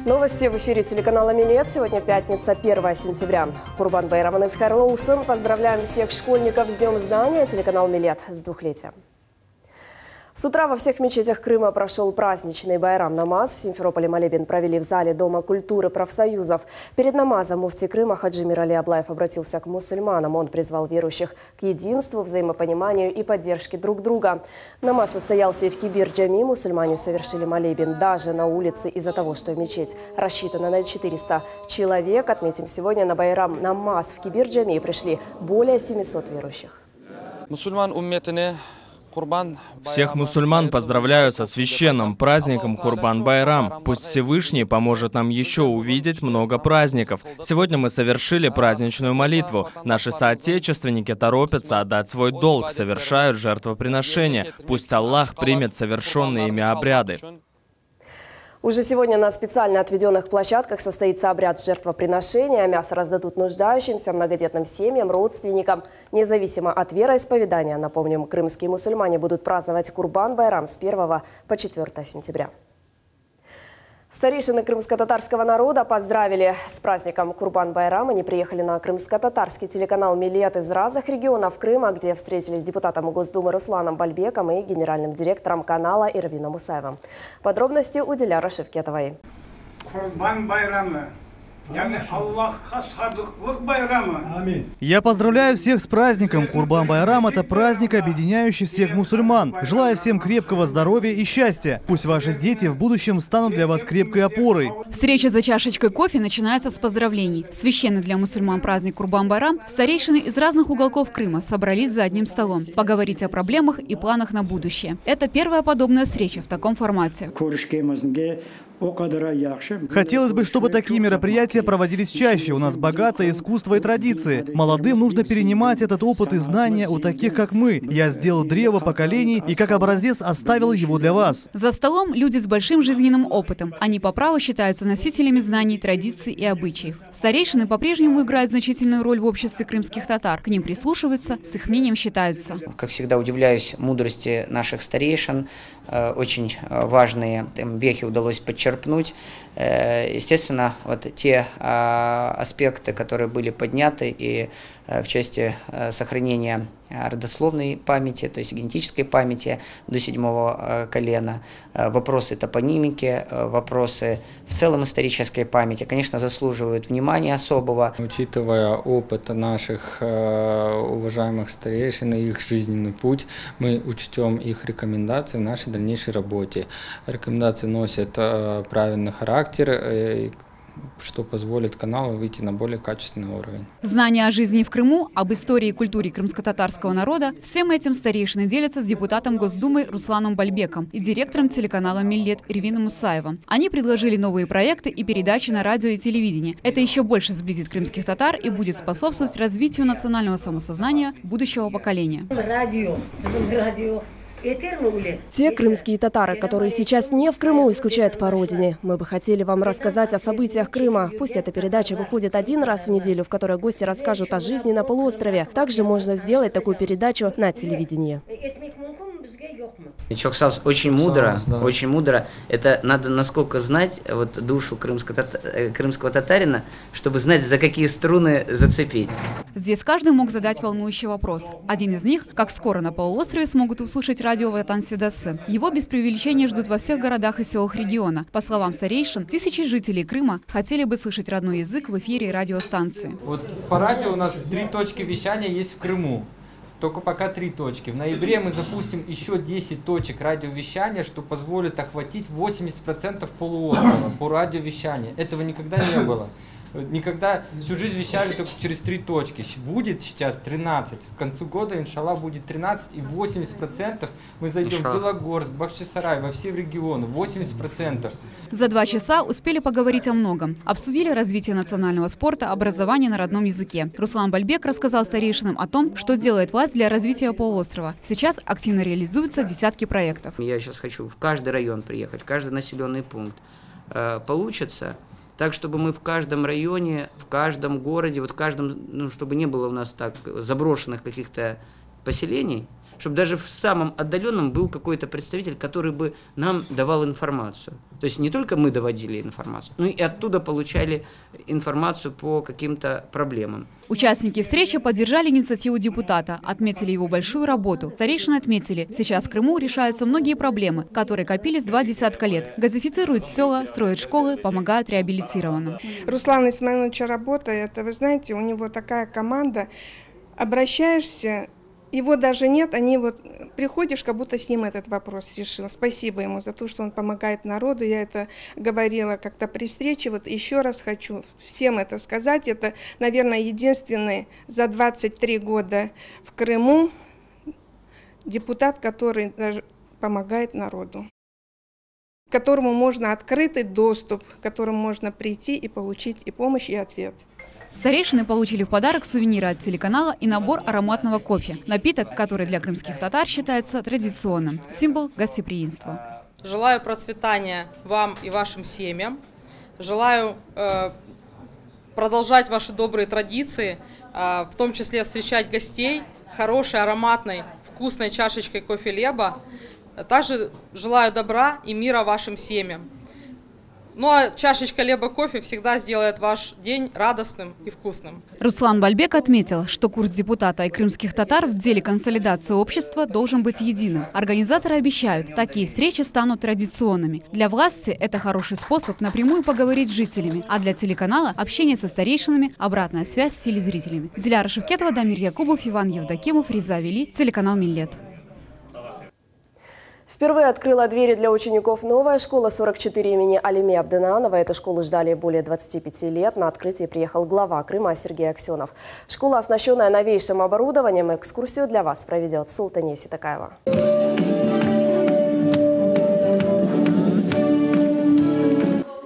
Новости в эфире телеканала «Милет». Сегодня пятница, 1 сентября. Курбан-байрам и Хайрлы Улсын. Поздравляем всех школьников с Днем Издания. Телеканал «Милет» с 2-летием. С утра во всех мечетях Крыма прошел праздничный байрам намаз. В Симферополе молебен провели в зале Дома культуры профсоюзов. Перед намазом муфти Крыма Хаджи Мирали Аблаев обратился к мусульманам. Он призвал верующих к единству, взаимопониманию и поддержке друг друга. Намаз состоялся и в Кибир-Джами. Мусульмане совершили молебен даже на улице из-за того, что мечеть рассчитана на 400 человек. Отметим, сегодня на байрам намаз в Кибир-Джами пришли более 700 верующих. Всех мусульман поздравляю со священным праздником Курбан-байрам. Пусть Всевышний поможет нам еще увидеть много праздников. Сегодня мы совершили праздничную молитву. Наши соотечественники торопятся отдать свой долг, совершают жертвоприношения. Пусть Аллах примет совершенные ими обряды. Уже сегодня на специально отведенных площадках состоится обряд жертвоприношения. Мясо раздадут нуждающимся, многодетным семьям, родственникам. Независимо от вероисповедания, напомним, крымские мусульмане будут праздновать Курбан-байрам с 1 по 4 сентября. Старейшины крымско-татарского народа поздравили с праздником Курбан-байрам. Они приехали на крымско-татарский телеканал «Милет» из разных регионов Крыма, где встретились с депутатом Госдумы Русланом Бальбеком и генеральным директором канала Ирвином Мусаевым. Подробности у Диляра Шевкетовой. Курбан-байрамы. Я поздравляю всех с праздником. Курбан-байрам – это праздник, объединяющий всех мусульман. Желаю всем крепкого здоровья и счастья. Пусть ваши дети в будущем станут для вас крепкой опорой. Встреча за чашечкой кофе начинается с поздравлений. Священный для мусульман праздник Курбан-байрам старейшины из разных уголков Крыма собрались за одним столом. Поговорить о проблемах и планах на будущее. Это первая подобная встреча в таком формате. Хотелось бы, чтобы такие мероприятия проводились чаще. У нас богатое искусство и традиции. Молодым нужно перенимать этот опыт и знания у таких, как мы. Я сделал древо поколений и как образец оставил его для вас. За столом люди с большим жизненным опытом. Они по праву считаются носителями знаний, традиций и обычаев. Старейшины по-прежнему играют значительную роль в обществе крымских татар. К ним прислушиваются, с их мнением считаются. Как всегда, удивляюсь мудрости наших старейшин. Очень важные вехи удалось подчеркнуть. Естественно, вот те аспекты, которые были подняты и в части сохранения родословной памяти, то есть генетической памяти до 7-го колена, вопросы топонимики, вопросы в целом исторической памяти, конечно, заслуживают внимания особого. Учитывая опыт наших уважаемых старейшин и их жизненный путь, мы учтем их рекомендации в нашей дальнейшей работе. Рекомендации носят правильный характер, что позволит каналу выйти на более качественный уровень. Знания о жизни в Крыму, об истории и культуре крымско-татарского народа – всем этим старейшины делятся с депутатом Госдумы Русланом Бальбеком и директором телеканала «Милет» Ирвином Мусаевым. Они предложили новые проекты и передачи на радио и телевидении. Это еще больше сблизит крымских татар и будет способствовать развитию национального самосознания будущего поколения. Те крымские татары, которые сейчас не в Крыму и скучают по родине. Мы бы хотели вам рассказать о событиях Крыма. Пусть эта передача выходит один раз в неделю, в которой гости расскажут о жизни на полуострове. Также можно сделать такую передачу на телевидении. Чоксалс очень мудро. Это надо насколько знать вот душу крымского татарина, чтобы знать, за какие струны зацепить. Здесь каждый мог задать волнующий вопрос. Один из них, как скоро на полуострове смогут услышать радио Ватан Седасы. Его без преувеличения ждут во всех городах и селах региона. По словам старейшин, тысячи жителей Крыма хотели бы слышать родной язык в эфире радиостанции. Вот по радио у нас 3 точки вещания есть в Крыму. Только пока 3 точки. В ноябре мы запустим еще 10 точек радиовещания, что позволит охватить 80% полуострова по радиовещанию. Этого никогда не было. Никогда всю жизнь вещали только через 3 точки. Будет сейчас 13. К концу года, иншаллах, будет 13. И 80% мы зайдем в Белогорск, Бахчисарай, во все регионы. 80%. За 2 часа успели поговорить о многом. Обсудили развитие национального спорта, образование на родном языке. Руслан Бальбек рассказал старейшинам о том, что делает власть для развития полуострова. Сейчас активно реализуются десятки проектов. Я сейчас хочу в каждый район приехать, в каждый населенный пункт. Получится так, чтобы мы в каждом районе, в каждом городе, вот в каждом, чтобы не было у нас так заброшенных каких-то поселений, чтобы даже в самом отдаленном был какой-то представитель, который бы нам давал информацию. То есть не только мы доводили информацию, но и оттуда получали информацию по каким-то проблемам. Участники встречи поддержали инициативу депутата, отметили его большую работу. Старейшины отметили, сейчас в Крыму решаются многие проблемы, которые копились 20 лет. Газифицируют села, строят школы, помогают реабилитированным. Руслан Исмаилович работает, вы знаете, у него такая команда, обращаешься, его даже нет, они вот приходишь, как будто с ним этот вопрос решил. Спасибо ему за то, что он помогает народу. Я это говорила как-то при встрече. Вот еще раз хочу всем это сказать. Это, наверное, единственный за 23 года в Крыму депутат, который даже помогает народу, к которому можно открытый доступ, к которому можно прийти и получить и помощь, и ответ. Старейшины получили в подарок сувениры от телеканала и набор ароматного кофе. Напиток, который для крымских татар считается традиционным. Символ гостеприимства. Желаю процветания вам и вашим семьям. Желаю продолжать ваши добрые традиции, в том числе встречать гостей хорошей, ароматной, вкусной чашечкой кофе-леба. Также желаю добра и мира вашим семьям. Ну а чашечка леба-кофе всегда сделает ваш день радостным и вкусным. Руслан Бальбек отметил, что курс депутата и крымских татар в деле консолидации общества должен быть единым. Организаторы обещают, такие встречи станут традиционными. Для власти это хороший способ напрямую поговорить с жителями, а для телеканала – общение со старейшинами, обратная связь с телезрителями. Диляра Шевкетова, Дамир Якубов, Иван Евдокимов, Риза Вели, телеканал Миллет. Впервые открыла двери для учеников новая школа 44 имени Алиме Абденанова. Эту школу ждали более 25 лет. На открытие приехал глава Крыма Сергей Аксенов. Школа, оснащенная новейшим оборудованием, экскурсию для вас проведет Султания Ситакаева.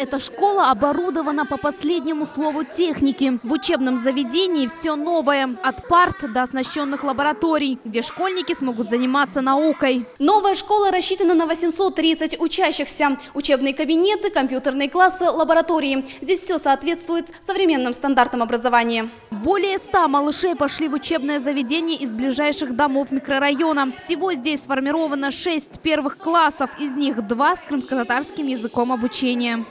Эта школа оборудована по последнему слову техники. В учебном заведении все новое. От парт до оснащенных лабораторий, где школьники смогут заниматься наукой. Новая школа рассчитана на 830 учащихся. Учебные кабинеты, компьютерные классы, лаборатории. Здесь все соответствует современным стандартам образования. Более 100 малышей пошли в учебное заведение из ближайших домов микрорайона. Всего здесь сформировано 6 первых классов. Из них 2 с крымско-татарским языком обучения.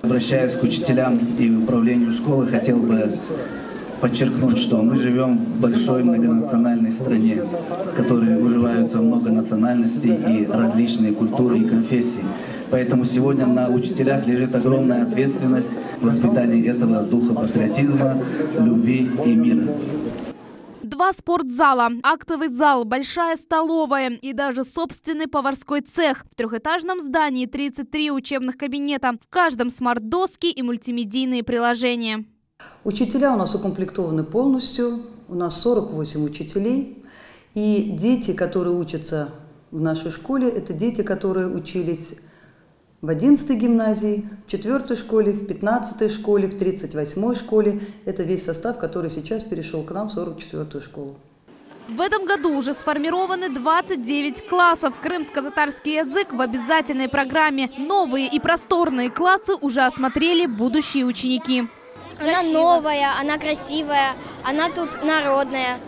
Обращаясь к учителям и управлению школы, хотел бы подчеркнуть, что мы живем в большой многонациональной стране, в которой уживаются много национальностей и различные культуры и конфессии. Поэтому сегодня на учителях лежит огромная ответственность в воспитании этого духа патриотизма, любви и мира. 2 спортзала, актовый зал, большая столовая и даже собственный поварской цех. В трехэтажном здании 33 учебных кабинета. В каждом смарт-доски и мультимедийные приложения. Учителя у нас укомплектованы полностью. У нас 48 учителей. И дети, которые учатся в нашей школе, это дети, которые учились в 11-й гимназии, в 4-й школе, в 15-й школе, в 38-й школе. Это весь состав, который сейчас перешел к нам в 44-ю школу. В этом году уже сформированы 29 классов. Крымско-татарский язык в обязательной программе. Новые и просторные классы уже осмотрели будущие ученики. Она новая, она красивая, она тут народная,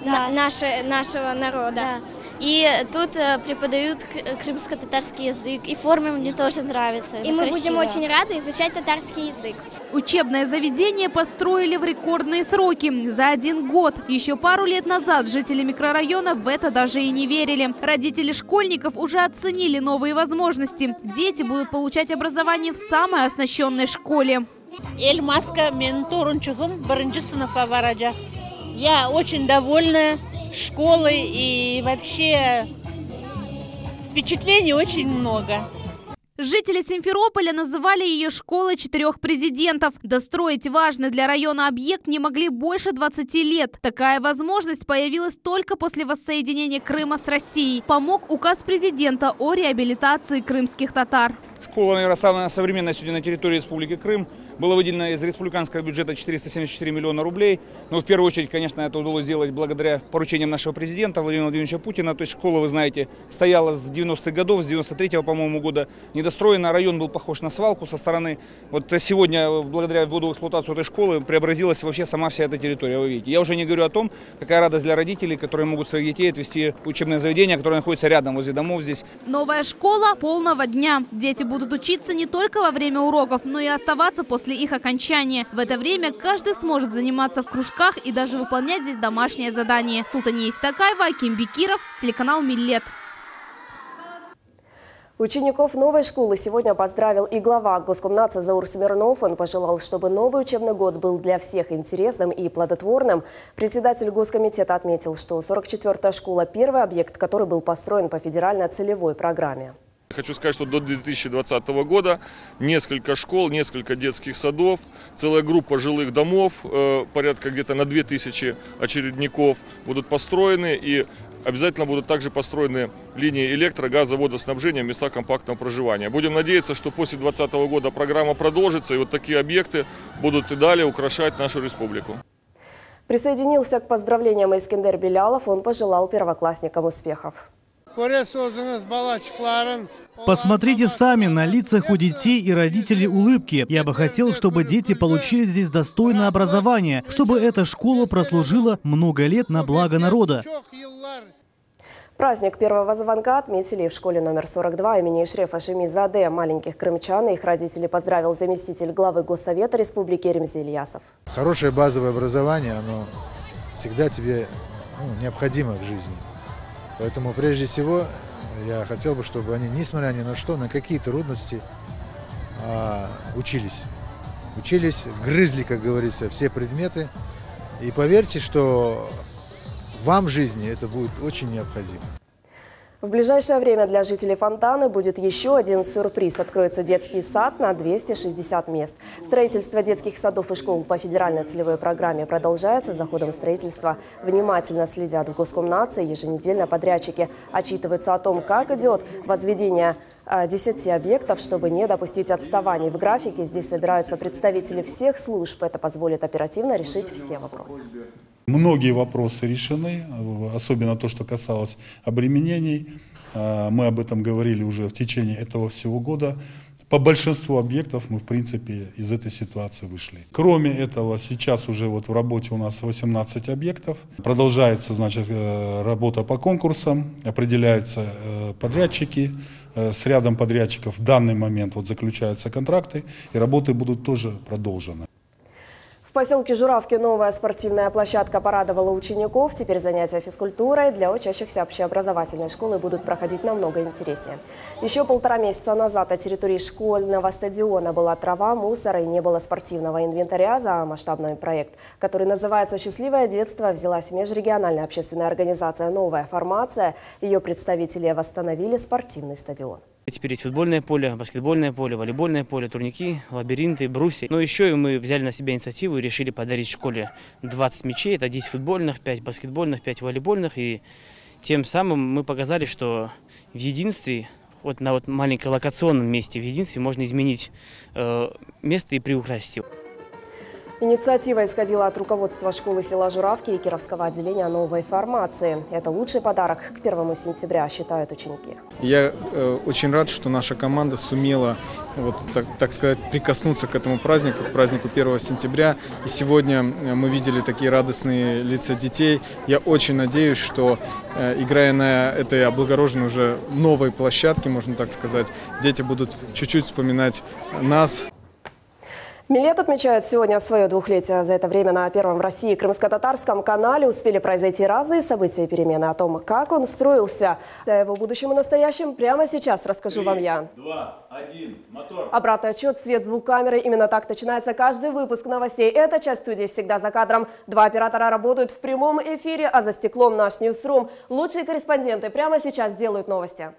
да. Нашего народа. Да. И тут преподают крымско-татарский язык, и форма мне тоже нравится. И мы будем очень рады изучать татарский язык. Учебное заведение построили в рекордные сроки. За 1 год. Еще пару лет назад жители микрорайона в это даже и не верили. Родители школьников уже оценили новые возможности. Дети будут получать образование в самой оснащенной школе. Эльмаска, мен торунчугум, барынчы сыныфа баражак. Я очень довольна школой и вообще впечатлений очень много. Жители Симферополя называли ее школой 4 президентов. Достроить важный для района объект не могли больше 20 лет. Такая возможность появилась только после воссоединения Крыма с Россией. Помог указ президента о реабилитации крымских татар. Школа, наверное, самая современная сегодня на территории Республики Крым. Было выделено из республиканского бюджета 474 миллиона рублей. Но в первую очередь, конечно, это удалось сделать благодаря поручениям нашего президента Владимира Владимировича Путина. То есть школа, вы знаете, стояла с 90-х годов, с 93-го, по-моему, года недостроена. Район был похож на свалку со стороны. Вот сегодня, благодаря вводу в эксплуатацию этой школы, преобразилась вообще сама вся эта территория, вы видите. Я уже не говорю о том, какая радость для родителей, которые могут своих детей отвезти в учебное заведение, которое находится рядом, возле домов здесь. Новая школа полного дня. Дети будут учиться не только во время уроков, но и оставаться после их окончания. В это время каждый сможет заниматься в кружках и даже выполнять здесь домашние задания. Султания Истакаева, Аким Бекиров, телеканал Миллет. Учеников новой школы сегодня поздравил и глава Госкомнадзора Заур Смирнов. Он пожелал, чтобы новый учебный год был для всех интересным и плодотворным. Председатель Госкомитета отметил, что 44-я школа – первый объект, который был построен по федеральной целевой программе. Хочу сказать, что до 2020 года несколько школ, несколько детских садов, целая группа жилых домов, порядка где-то на 2000 очередников будут построены, и обязательно будут также построены линии электро-, газа, водоснабжения в местах компактного проживания. Будем надеяться, что после 2020 года программа продолжится, и вот такие объекты будут и далее украшать нашу республику. Присоединился к поздравлениям Искендер Белялов. Он пожелал первоклассникам успехов. Посмотрите сами, на лицах у детей и родителей улыбки. Я бы хотел, чтобы дети получили здесь достойное образование, чтобы эта школа прослужила много лет на благо народа. Праздник первого звонка отметили в школе номер 42 имени Ишрефа Шемизаде. Маленьких крымчан и их родителей поздравил заместитель главы Госсовета Республики Ремзи Ильясов. Хорошее базовое образование, оно всегда тебе необходимо в жизни. Поэтому прежде всего я хотел бы, чтобы они, несмотря ни на что, на какие трудности, учились. Учились, грызли, как говорится, все предметы. И поверьте, что вам в жизни это будет очень необходимо. В ближайшее время для жителей Фонтаны будет еще один сюрприз. Откроется детский сад на 260 мест. Строительство детских садов и школ по федеральной целевой программе продолжается. За ходом строительства внимательно следят в Госкомнадзоре. Еженедельно подрядчики отчитываются о том, как идет возведение 10 объектов, чтобы не допустить отставаний в графике. Здесь собираются представители всех служб. Это позволит оперативно решить все вопросы. Многие вопросы решены, особенно то, что касалось обременений. Мы об этом говорили уже в течение этого всего года. По большинству объектов мы, в принципе, из этой ситуации вышли. Кроме этого, сейчас уже вот в работе у нас 18 объектов. Продолжается, значит, работа по конкурсам, определяются подрядчики. С рядом подрядчиков в данный момент вот заключаются контракты, и работы будут тоже продолжены. В поселке Журавки новая спортивная площадка порадовала учеников. Теперь занятия физкультурой для учащихся общеобразовательной школы будут проходить намного интереснее. Еще 1,5 месяца назад на территории школьного стадиона была трава, мусор и не было спортивного инвентаря. За масштабный проект, который называется «Счастливое детство», взялась межрегиональная общественная организация «Новая формация». Ее представители восстановили спортивный стадион. Теперь есть футбольное поле, баскетбольное поле, волейбольное поле, турники, лабиринты, брусья. Но еще и мы взяли на себя инициативу и решили подарить школе 20 мячей. Это 10 футбольных, 5 баскетбольных, 5 волейбольных. И тем самым мы показали, что в единстве, вот на вот маленьком локационном месте, в единстве можно изменить место и приукрасить его. Инициатива исходила от руководства школы села Журавки и Кировского отделения «Новой формации». Это лучший подарок к 1 сентября, считают ученики. Я очень рад, что наша команда сумела, вот, так сказать, прикоснуться к этому празднику, к празднику 1 сентября. И сегодня мы видели такие радостные лица детей. Я очень надеюсь, что, играя на этой облагороженной уже новой площадке, можно так сказать, дети будут чуть-чуть вспоминать нас. Миллет отмечает сегодня свое 2-летие. За это время на первом в России крымско-татарском канале успели произойти разные события и перемены. О том, как он строился, о его будущем и настоящем, прямо сейчас расскажу вам я. 3, 2, 1, мотор. Обратный отчет, свет, звук камеры. Именно так начинается каждый выпуск новостей. Эта часть студии всегда за кадром. 2 оператора работают в прямом эфире, а за стеклом наш Ньюсрум. Лучшие корреспонденты прямо сейчас делают новости.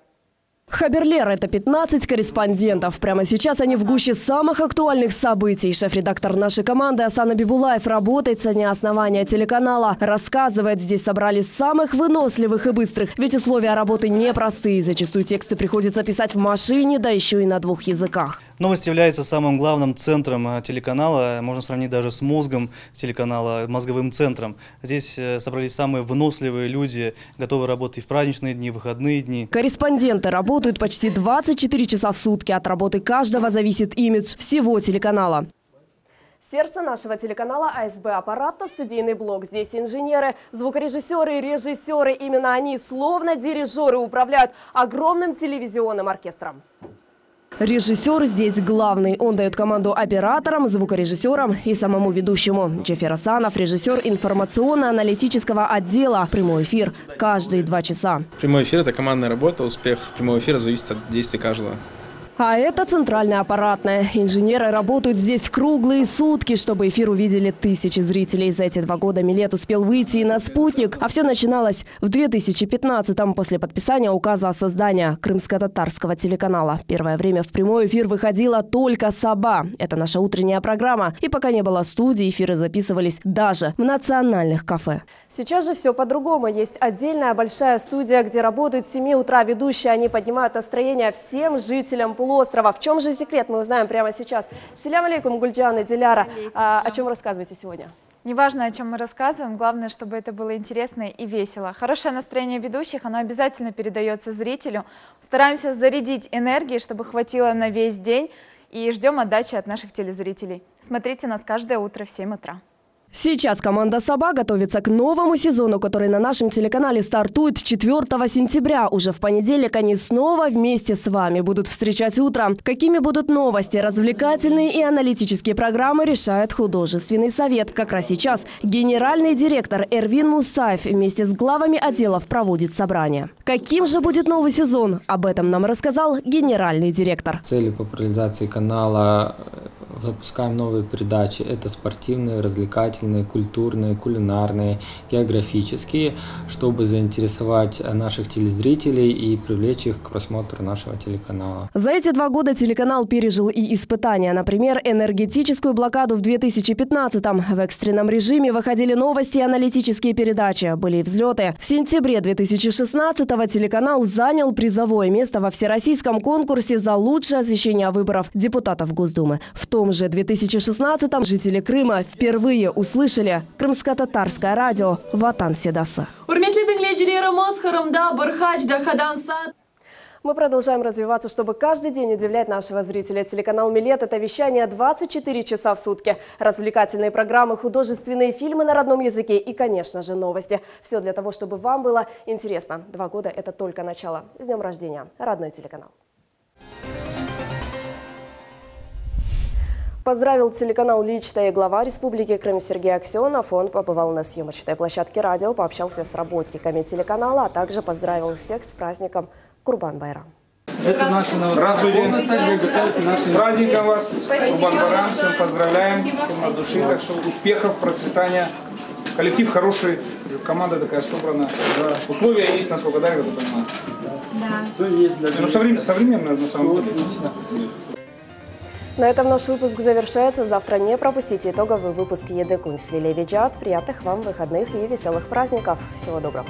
Хаберлер – это 15 корреспондентов. Прямо сейчас они в гуще самых актуальных событий. Шеф-редактор нашей команды Асан Абибулаев работает со дня основания телеканала. Рассказывает, здесь собрались самых выносливых и быстрых. Ведь условия работы непростые. Зачастую тексты приходится писать в машине, да еще и на 2 языках. Новость является самым главным центром телеканала. Можно сравнить даже с мозгом телеканала, мозговым центром. Здесь собрались самые выносливые люди, готовы работать и в праздничные дни, в выходные дни. Корреспонденты работают почти 24 часа в сутки. От работы каждого зависит имидж всего телеканала. Сердце нашего телеканала АСБ аппарата, студийный блок. Здесь инженеры, звукорежиссеры и режиссеры. Именно они, словно дирижеры, управляют огромным телевизионным оркестром. Режиссер здесь главный. Он дает команду операторам, звукорежиссерам и самому ведущему. Джефер Асанов – режиссер информационно-аналитического отдела. Прямой эфир каждые 2 часа. Прямой эфир – это командная работа. Успех прямого эфира зависит от действий каждого. А это центральная аппаратная. Инженеры работают здесь круглые сутки, чтобы эфир увидели тысячи зрителей. За эти 2 года Милет успел выйти и на спутник. А все начиналось в 2015-м после подписания указа о создании крымско-татарского телеканала. Первое время в прямой эфир выходила только Саба. Это наша утренняя программа. И пока не было студии, эфиры записывались даже в национальных кафе. Сейчас же все по-другому. Есть отдельная большая студия, где работают с 7 утра ведущие. Они поднимают настроение всем жителям полуострова. В чем же секрет, мы узнаем прямо сейчас. Селям алейкум, Гульджан и Диляра. О чем рассказываете сегодня? Неважно, о чем мы рассказываем, главное, чтобы это было интересно и весело. Хорошее настроение ведущих, оно обязательно передается зрителю. Стараемся зарядить энергией, чтобы хватило на весь день. И ждем отдачи от наших телезрителей. Смотрите нас каждое утро в 7 утра. Сейчас команда «Саба» готовится к новому сезону, который на нашем телеканале стартует 4 сентября. Уже в понедельник они снова вместе с вами будут встречать утро. Какими будут новости, развлекательные и аналитические программы, решает художественный совет. Как раз сейчас генеральный директор Эрвин Мусаев вместе с главами отделов проводит собрание. Каким же будет новый сезон? Об этом нам рассказал генеральный директор. Цели популяризации канала: запускаем новые передачи. Это спортивные, развлекательные, культурные, кулинарные, географические, чтобы заинтересовать наших телезрителей и привлечь их к просмотру нашего телеканала. За эти 2 года телеканал пережил и испытания. Например, энергетическую блокаду в 2015-м. В экстренном режиме выходили новости и аналитические передачи. Были и взлеты. В сентябре 2016-го телеканал занял призовое место во всероссийском конкурсе за лучшее освещение выборов депутатов Госдумы. В том же 2016-м жители Крыма впервые услышали крымско-татарское радио «Ватан Седасы». Мы продолжаем развиваться, чтобы каждый день удивлять нашего зрителя. Телеканал «Милет» – это вещание 24 часа в сутки. Развлекательные программы, художественные фильмы на родном языке и, конечно же, новости. Все для того, чтобы вам было интересно. 2 года – это только начало. С днем рождения, родной телеканал. Поздравил телеканал лично и глава Республики Крым Сергей Аксенов. Он побывал на съемочной площадке радио, пообщался с работниками телеканала, а также поздравил всех с праздником Курбан-Байрам. Это наш праздником вас, Курбан-Байрам, всем поздравляем, всем от души, так что успехов, процветания. Коллектив хороший, команда такая собрана, условия есть, насколько я понимаю. Да. Все есть. Ну, современное на самом деле. На этом наш выпуск завершается. Завтра не пропустите итоговый выпуск «Еды Кунс Лилей Виджат». Приятных вам выходных и веселых праздников. Всего доброго.